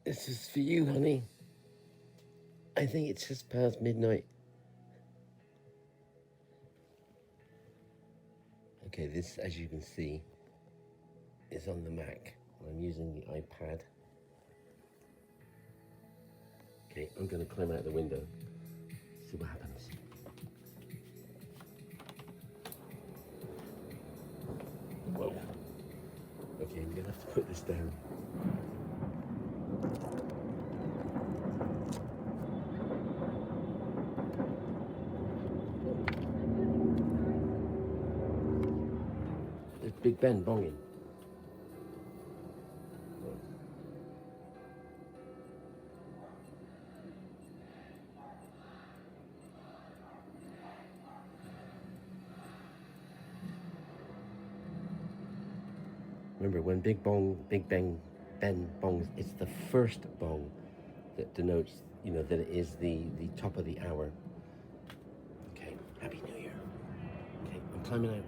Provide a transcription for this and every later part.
This is for you, honey. I think it's just past midnight. Okay, this, as you can see, is on the Mac. I'm using the iPad. Okay, I'm gonna climb out the window, see what happens. Whoa. Okay, I'm gonna have to put this down. There's Big Ben bonging. Remember, when Big Ben bongs, it's the first bong that denotes, that it is the top of the hour. Okay, Happy New Year. Okay, I'm climbing out.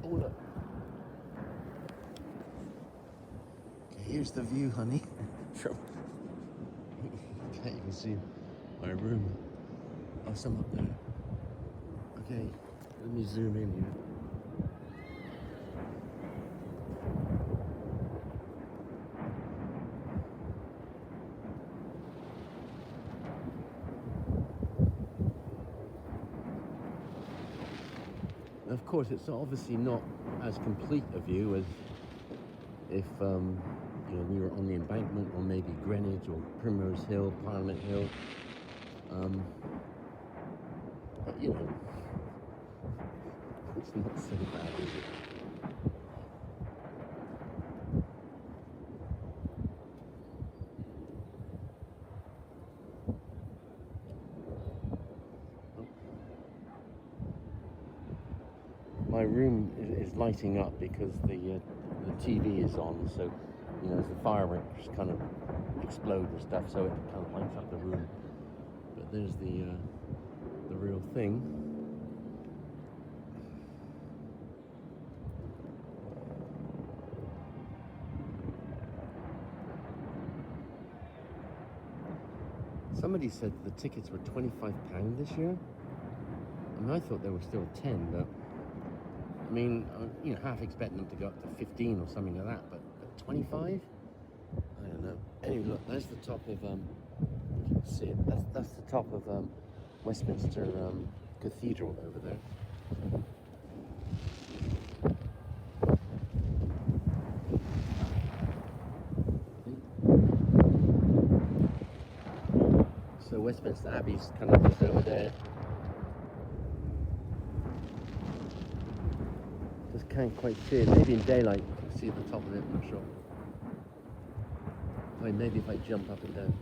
Oh, look. Okay, here's the view, honey. Okay, you can see my room. Oh, some up there. Okay, let me zoom in here. Of course, it's obviously not as complete a view as if we were on the embankment, or maybe Greenwich, or Primrose Hill, Parliament Hill. But it's not so bad, is it? My room is lighting up because the TV is on, so as the fireworks kind of explode and stuff, so it kind of lights up the room. But there's the real thing. Somebody said the tickets were £25 this year. I mean, I thought they were still 10, but I mean, half expecting them to go up to 15 or something like that, but 25? I don't know. Anyway, look, there's the top of, if you can see it, that's the top of Westminster Cathedral over there. So Westminster Abbey's kind of just over there. Just can't quite see it. Maybe in daylight you can see the top of it, I'm not sure. Maybe if I jump up and down.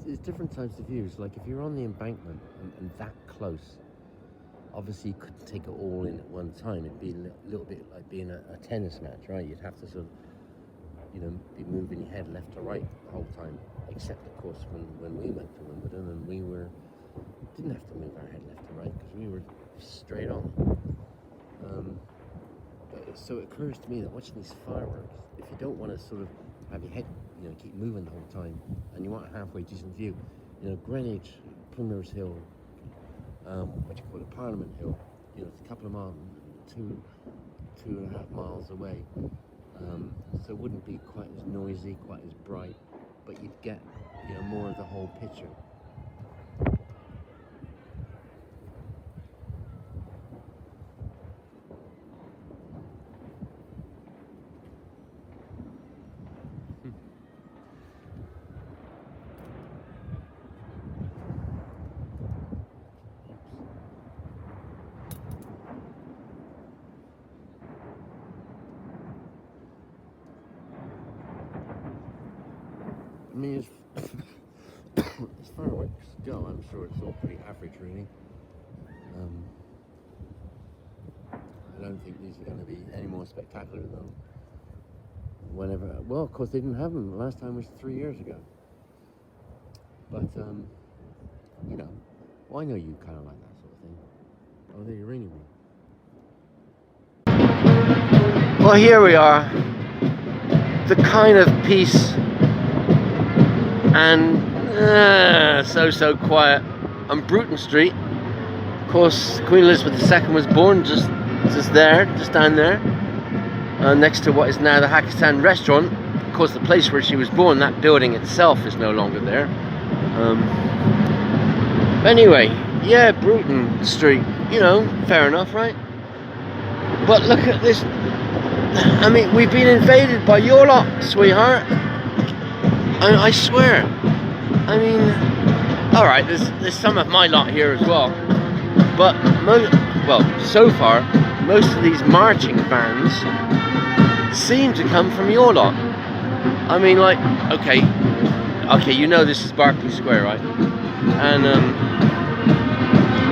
There's different types of views. Like if you're on the embankment and that close, obviously you couldn't take it all in at one time. It'd be a little bit like being a tennis match, right? You'd have to sort of, be moving your head left to right the whole time. Except, of course, when we went to Wimbledon, and we didn't have to move our head left to right because we were straight on. So it occurs to me that watching these fireworks, if you don't want to sort of have your head, keep moving the whole time, and you want a halfway decent view, Greenwich, Primrose Hill, Parliament Hill, it's a couple of miles, 2.5 miles away. So it wouldn't be quite as noisy, quite as bright, but you'd get, you know, more of the whole picture. I mean, as fireworks go, I'm sure it's all pretty average, really. I don't think these are going to be any more spectacular though. Whenever, well, of course they didn't have them. The last time was 3 years ago. But you know, well, I know you kind of like that sort of thing. Oh, there, you're ringing me. Well, here we are. The kind of peace and so quiet on Bruton Street. Of course, Queen Elizabeth II was born just down there, next to what is now the Hakistan restaurant. Of course, the place where she was born, that building itself is no longer there. Anyway, yeah, Bruton Street, you know, fair enough, right? But look at this. I mean, we've been invaded by your lot, sweetheart. I swear. I mean, all right, there's some of my lot here as well, but so far, most of these marching bands seem to come from your lot. I mean, like, okay, you know this is Berkeley Square, right? And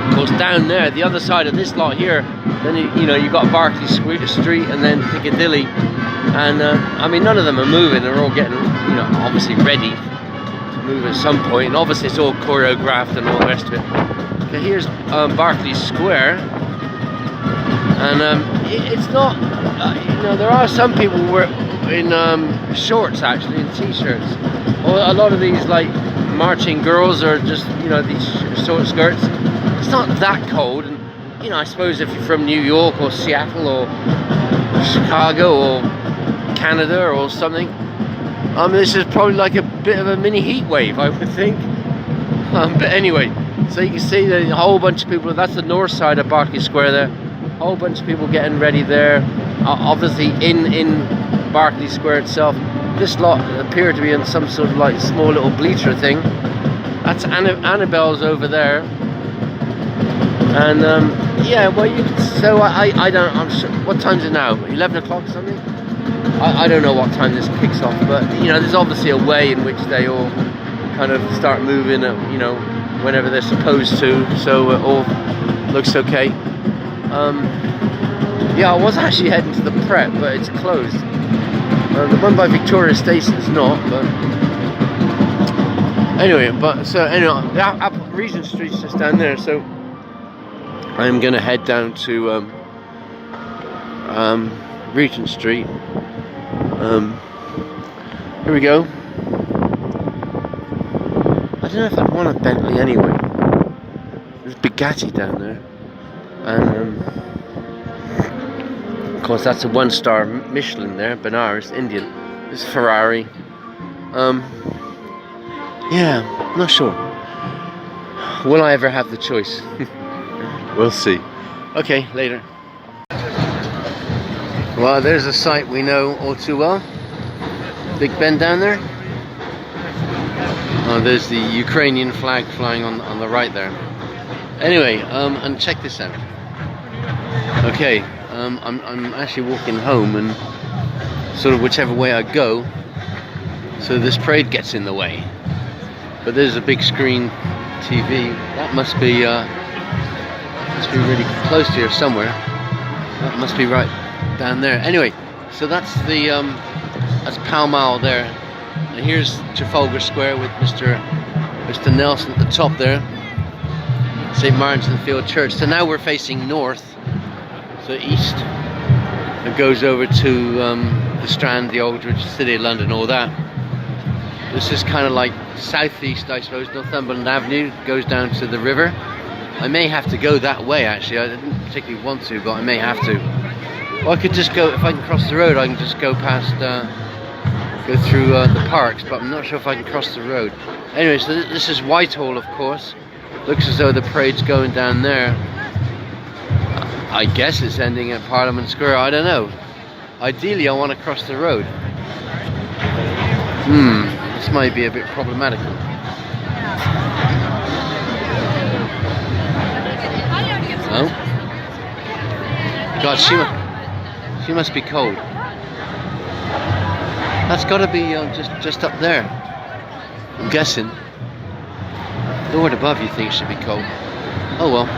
of course, down there, the other side of this lot here, then you know, you got Berkeley Street and then Piccadilly, and I mean, none of them are moving. They're all getting, you know, obviously ready to move at some point, and obviously it's all choreographed and all the rest of it. Okay, here's Berkeley Square, and it's not, you know, there are some people who are in shorts, actually, in t-shirts. A lot of these, like, marching girls are just, you know, these short skirts. It's not that cold, and, you know, I suppose if you're from New York or Seattle or Chicago or Canada or something, this is probably like a bit of a mini heat wave, I would think. But anyway, so you can see that a whole bunch of people. That's the north side of Berkeley Square there. A whole bunch of people getting ready there. Obviously in Berkeley Square itself. This lot appear to be in some sort of like small little bleacher thing. That's Annabelle's over there. And yeah, well, so I don't. I'm sure. What time's it now? 11 o'clock or something? I don't know what time this kicks off, but you know, there's obviously a way in which they all kind of start moving, you know, whenever they're supposed to. So it all looks okay. Yeah, I was actually heading to the Prep, but it's closed. The one by Victoria Station's not, but anyway. Regent Street's just down there, so I'm gonna head down to Regent Street. Here we go. I don't know if I'd want a Bentley anyway. There's Bugatti down there, and of course that's a 1-star Michelin there, Benares, Indian. This is Ferrari. Yeah, not sure. Will I ever have the choice? We'll see. Okay, later. Well, there's a site we know all too well. Big Ben down there. Oh, there's the Ukrainian flag flying on the right there. Anyway, and check this out. Okay, I'm actually walking home, and sort of whichever way I go, so this parade gets in the way. But there's a big screen TV. That must be really close to here somewhere. That must be right down there. Anyway, so that's the that's Pall Mall there, and here's Trafalgar Square with Mr. Nelson at the top there, St. Martin's in the Field Church. So now we're facing north, so east. It goes over to the Strand, the Aldridge, City of London, all that. This is kind of like southeast, I suppose. Northumberland Avenue goes down to the river. I may have to go that way, actually. I didn't particularly want to, but I may have to. Or I could just go, if I can cross the road, I can just go past, go through the parks, but I'm not sure if I can cross the road. Anyway, so this is Whitehall, of course. Looks as though the parade's going down there. I guess it's ending at Parliament Square, I don't know. Ideally, I want to cross the road. This might be a bit problematical. Oh? God, she must be cold. That's got to be just up there. I'm guessing. The word above you think should be cold. Oh well.